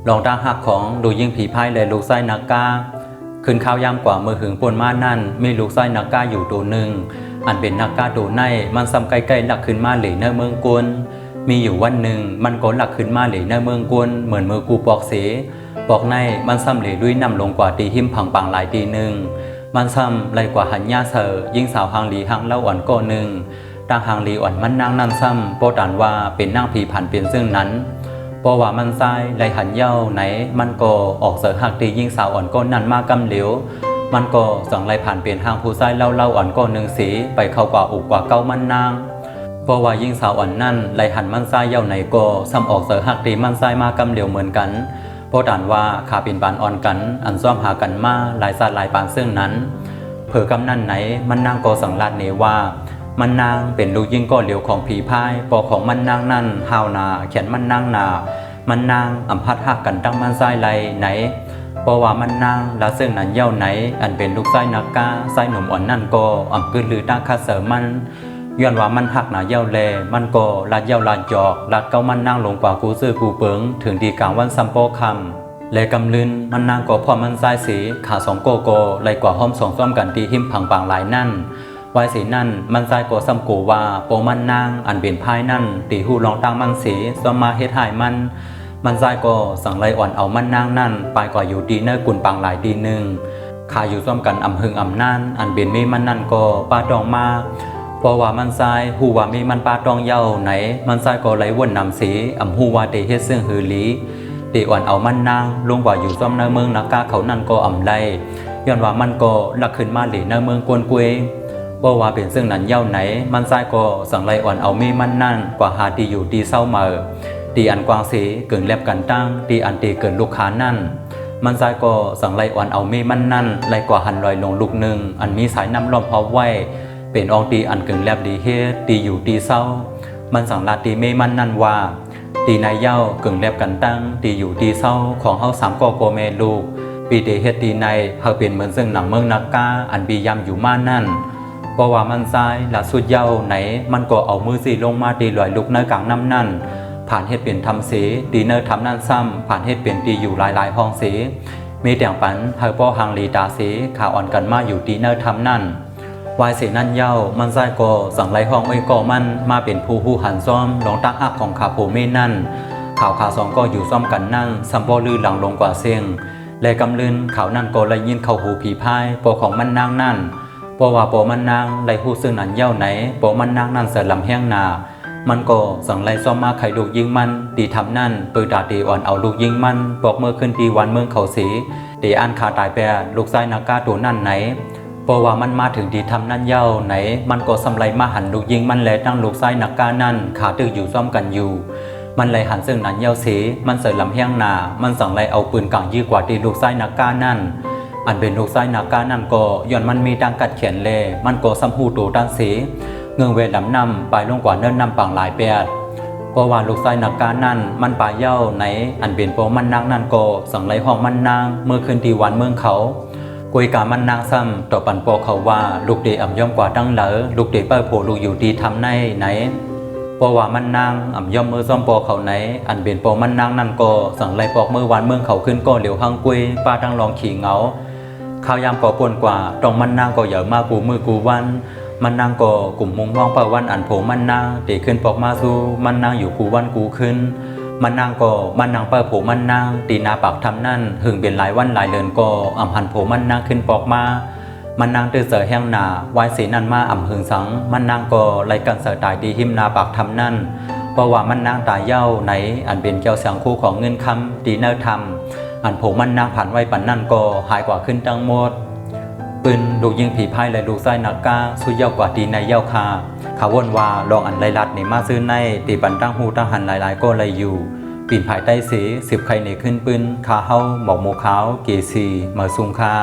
ลองตั้งหักของดูยิ่งผีพายเลยลูกไส้นักกาขึ้นข้าวยามกว่ามือหึงปนมานั่นมีลูกไส้นักกาอยู่ตัวหนึ่งอันเป็นนักกาตัวในมันซ้ำใกล้ๆหลักขึ้นมาหลีเนเมืองกวนมีอยู่วันหนึ่งมันก็หลักขึ้นมาหลีเนเมืองกวนเหมือนมือกูปอกเสปอกในมันซ้ำเหลีด้วยนำลงกว่าตีหิมผังปังหลายตีหนึ่งมันซ้ำไรกว่าหันยาเสอยิ่งสาวหางหลีหางเล่าอ่อนก็หนึ่งต่างหางหลีอ่อนมันนางนั่นซ้ำโปรดันว่าเป็นนางผีผันเป็นซึ่งนั้นเพราะว่ามันทรายไรหันเย้าไหนมันก็ออกเสือหักตียิ่งสาวอ่อนก็นั่นมากำเหลียวมันก็สั่งไรผ่านเปลี่ยนหางผู้ชายเล่าอ่อนก็หนึ่งสีไปเข้ากว่าอุกกว่าเก้ามันนางเพราะว่ายิ่งสาวอ่อนนั่นไรหันมันทรายเย้าไหนก็ซ้ำออกเสือหักตีมันทรายมากำเหลียวเหมือนกันเพราะด่านว่าขาเป็นปานอ่อนกันอันซ้อมหากันมาหลายศาสตร์หลายปานซึ่งนั้นเผอกำนั่นไหนมันนางก็สั่งลาดเนว่ามันนางเป็นลูกยิ่งก็เหลียวของผีพายปอของมันนางนั่นหาวนาเขียนมันนางนามันนางอำพัดหักกันตั้งมันไส้ไรไหนเพราะว่ามันนางและซึ่งนั้นเย้าไหนอันเป็นลูกไส้นักกาไส้หนุ่มอ่อนนั่นก็อำกึศลือตั้งคาเสมันย้อนว่ามันหักหนาเย้าแลมันก็ลาดเย้าลาดจอกลาดเก้ามันนางลงกว่ากูซื้อกูเปิงถึงดีกลางวันซัมโปคำเลยกำลืนมันนางก็พอมันไส้สีขาสองโกโกเลยกว่าห้อมสองซ้อมกันตีหิมผังปางหลายนั่นวายสีนั่นมันใจก็ซ้ำกูว่าโปมันนางอันเป็นพายนั่นตีหูลองตั้งมันสีซ้อมมาเฮ็ดหายมันใจก็สั่งไรอ่อนเอามันนางนั่นไปกว่าอยู่ดีเนอกุนปังหลายดีหนึ่งขาอยู่ซ้อมกันอำหึงอำนั่นอันเป็นมีมันนั่นก็ป้าดองมาเพราะว่ามันใจหูว่ามีมันป้าดองเย้าไหนมันใจก็ไรวนนำสีอำหูว่าเตเฮ็ดซึ่งหือลีตีอ่อนเอามันนางลงกว่าอยู่ซ้อมในเมืองนักกาเขานั่นก็อำไรย้อนว่ามันก็ลักขึ้นมาหลีในเมืองกวนกุยเพราะว่าเป็นซึ่งนั้นเย้าไหนมันใจก็สั่งไรอ่อนเอามีมันนั่นกว่าหาตีอยู่ตีเศร้าเมื่อตีอันกวางสีเกินแลบกันตั้งตีอันตีเกินลูกค้านั่นมันใจก็สั่งไรอ่อนเอามีมันนั่นไรกว่าหันลอยลงลูกหนึ่งอันมีสายน้ำล้อมพอไว้เป็นองตีอันเกินแลบดีเฮตีอยู่ตีเศร้ามันสั่งลาตีมีมันนั่นว่าตีนายเย้าเกินแลบกันตั้งตีอยู่ตีเศร้าของเฮาสามกอโกเมลูกปีเตเฮตีในเฮาเป็นเหมือนซึ่งหนังเมืองนักกาอันบียำอยู่มานั่นเพราะว่ามันทรายและสุดเย้าไหนมันก็เอามือสีลงมาตีลอยลุกในกลางน้ำนั่นผ่านเฮ็ดเปลี่ยนทำสีตีเนอร์ทำนั่นซ้ำผ่านเฮ็ดเปลี่ยนตีอยู่หลายห้องสีมีแต่งปันเฮาป้อหังลีตาสีขาอ่อนกันมาอยู่ตีเนอร์ทำนั่นวายสีนั่นเย้ามันทรายก็สั่งไรห้องไอ้ก่อมันมาเป็นผู้หูหันซ้อมลองตั้งอักของขาโผเม่นั่นข่าวขาสองก็อยู่ซ้อมกันนั่งซัมโบลือหลังลงกว่าเสียงและกำลืนข่าวนั่นก็เลยยินเข้าหูผีพายปอของมันนางนั่นเพราะว่าโปมันนางไรหูซึ่งนั้นเย้าไหนโปมันนางนั่นเสลำแห้งนามันก็สั่งไรซ้อมมาไข่ลูกยิงมันตีทำนั่นปืนดาตีอ่อนเอาลูกยิงมันบอกเมื่อขึ้นตีวันเมืองเขาสีตีอันขาตายแปรลูกไส้นักกาตัวนั่นไหนเพราะว่ามันมาถึงตีทำนั่นเย้าไหนมันก็สำไรมาหันลูกยิงมันและตั้งลูกไส้นักกานั่นขาตึกอยู่ซ้อมกันอยู่มันเลยหันซึ่งนั้นเย้าสีมันเสลำแห้งนามันสั่งไรเอาปืนกลางยื้อกว่าตีลูกไส้นักกานั่นอันเป็นลูกไส้นักกานั่นก็ย้อนมันมีดังกัดเขียนเลมันก็ซ้ำหูตัวด้านสีเงืองเวลำนำไปลงกว่าเนิ่นนำปังหลายแปดเพราะว่าลูกไส้นักกานั่นมันป่าเย้าไหนอันเป็นโปมันนางนั่นก็สั่งไรห้องมันนางเมื่อคืนที่วันเมืองเขากุยกามันนางซ้ำต่อปันโปเขาว่าลูกเดอ่ำย่อมกว่าตั้งเหลอลูกเดเปิ้ลโผลูกอยู่ดีทำในไหนเพราะว่ามันนางอ่ำย่อมมือซ้อมโปเขาไหนอันเป็นโปมันนางนั่นก็สั่งไรปอกเมื่อวันเมืองเขาขึ้นก็เหลียวหังกุยป้าตั้งลองขี่เงาข้าวยามก่อปนกว่าตรงมันนางก็อย่ามากูมือกูวันมันนางก็กลุ่มมุงมองเปิดวันอันโผมันนางตีขึ้นปอกมาสู้มันนางอยู่กูวันกูขึ้นมันนางก็มันนางเปิดโผมันนางตีนาปากทำนั่นหึงเป็นหลายวันหลายเดือนก็อ่ำหันโผมันนางขึ้นปอกมามันนางตื่นเสือแห้งหนาวายสีนั่นมาอ่ำหึงสังมันนางก็ไล่กันเสือตายดีหิมนาปากทำนั่นเพราะว่ามันนางตายเย้าไหนอันเป็นเจ้าเสียงคู่ของเงินคำตีเนอร์ทำอันโผมันนางผ่านไว้ปันนั่นก็หายกว่าขึ้นตั้งหมดปืนลูกยิงผีพายและลูกไส้นักกาสุดเย้ากว่าตีในเย้าคาขาวนว่าลองอันไรลัดในมาซื้อในตีปันตั้งหูตั้งหันหลายก็เลยอยู่ปีนภายใต้สี10 ไข่ในขึ้นปืนคาเฮาหมอกโมขาวเกสีมาซุงคา